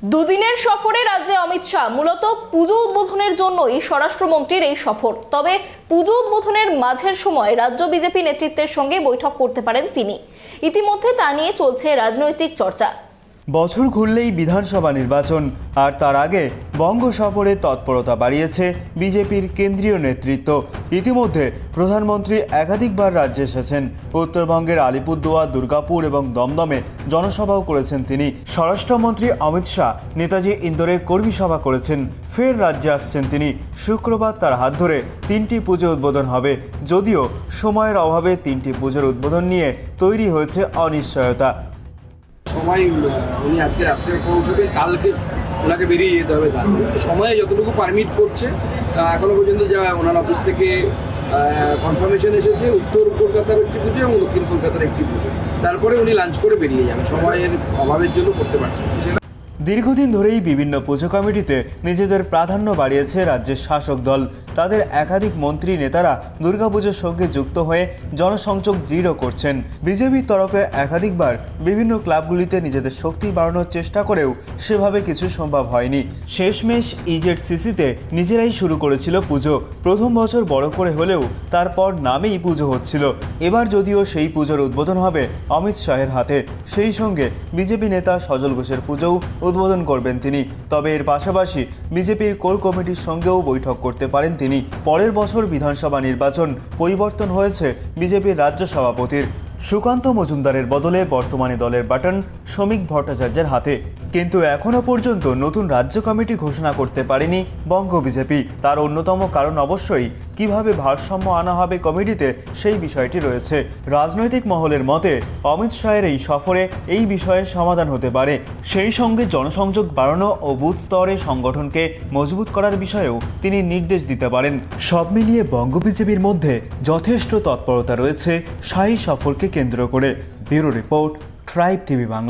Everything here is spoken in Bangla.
দুদিনের সফরে রাজ্যে অমিত শাহ মূলত পুজো উদ্বোধনের জন্যই স্বরাষ্ট্রমন্ত্রীর এই সফর। তবে পুজো উদ্বোধনের মাঝের সময় রাজ্য বিজেপি নেতৃত্বের সঙ্গে বৈঠক করতে পারেন তিনি। ইতিমধ্যে তা নিয়ে চলছে রাজনৈতিক চর্চা। বছর ঘুরলেই বিধানসভা নির্বাচন, আর তার আগে বঙ্গ সফরে তৎপরতা বাড়িয়েছে বিজেপির কেন্দ্রীয় নেতৃত্ব। ইতিমধ্যে প্রধানমন্ত্রী একাধিকবার রাজ্যে এসেছেন। উত্তরবঙ্গের আলিপুরদুয়ার, দুর্গাপুর এবং দমদমে জনসভাও করেছেন তিনি। স্বরাষ্ট্রমন্ত্রী অমিত শাহ নেতাজি ইন্দোরে কর্মী সভা করেছেন। ফের রাজ্যে আসছেন তিনি। শুক্রবার তার হাত ধরে 3টি পুজো উদ্বোধন হবে। যদিও সময়ের অভাবে 3টি পুজোর উদ্বোধন নিয়ে তৈরি হয়েছে অনিশ্চয়তা। সময় উনি আজকে রাত্রে পৌঁছবে, কালকে ওনাকে বেরিয়ে যেতে হবে। সময়ে যতটুকু পারমিট করছে এখনো পর্যন্ত যা ওনার অফিস থেকে কনফার্মেশন এসেছে, উত্তর কলকাতার একটি পুজো এবং দক্ষিণ কলকাতার একটি পুজো। তারপরে উনি লাঞ্চ করে বেরিয়ে যাবেন। সময়ের অভাবের জন্য করতে পারছেন। দীর্ঘদিন ধরেই বিভিন্ন পুজো কমিটিতে নিজেদের প্রাধান্য বাড়িয়েছে রাজ্যের শাসক দল। তাদের একাধিক মন্ত্রী নেতারা দুর্গাপুজোর সঙ্গে যুক্ত হয়ে জনসংযোগ দৃঢ় করছেন। বিজেপির তরফে একাধিকবার বিভিন্ন ক্লাবগুলিতে নিজেদের শক্তি বাড়ানোর চেষ্টা করেও সেভাবে কিছু সম্ভব হয়নি। শেষমেশ ইজেডসিসিতে নিজেরাই শুরু করেছিল পুজো। প্রথম বছর বড় করে হলেও তারপর নামেই পুজো হচ্ছিল। এবার যদিও সেই পুজোর উদ্বোধন হবে অমিত শাহের হাতে। সেই সঙ্গে বিজেপি নেতা সজল ঘোষের পুজোও উদ্বোধন করবেন তিনি। তবে এর পাশাপাশি বিজেপির কোর কমিটির সঙ্গেও বৈঠক করতে পারেন তিনি। পরের বছর বিধানসভা নির্বাচন, পরিবর্তন হয়েছে বিজেপির রাজ্য সভাপতির। সুকান্ত মজুমদারের বদলে বর্তমানে দলের বাটন শ্রমিক ভট্টাচার্যের হাতে। কিন্তু এখনও পর্যন্ত নতুন রাজ্য কমিটি ঘোষণা করতে পারেনি বঙ্গ বিজেপি। তার অন্যতম কারণ অবশ্যই কিভাবে ভারসাম্য আনা হবে কমিটিতে, সেই বিষয়টি রয়েছে। রাজনৈতিক মহলের মতে অমিত শাহের এই সফরে এই বিষয়ে সমাধান হতে পারে। সেই সঙ্গে জনসংযোগ বাড়ানো ও বুথ স্তরে সংগঠনকে মজবুত করার বিষয়েও তিনি নির্দেশ দিতে পারেন। সব মিলিয়ে বঙ্গ বিজেপির মধ্যে যথেষ্ট তৎপরতা রয়েছে শাহী সফরকে কেন্দ্র করে। Bureau report, tribe TV Bangla.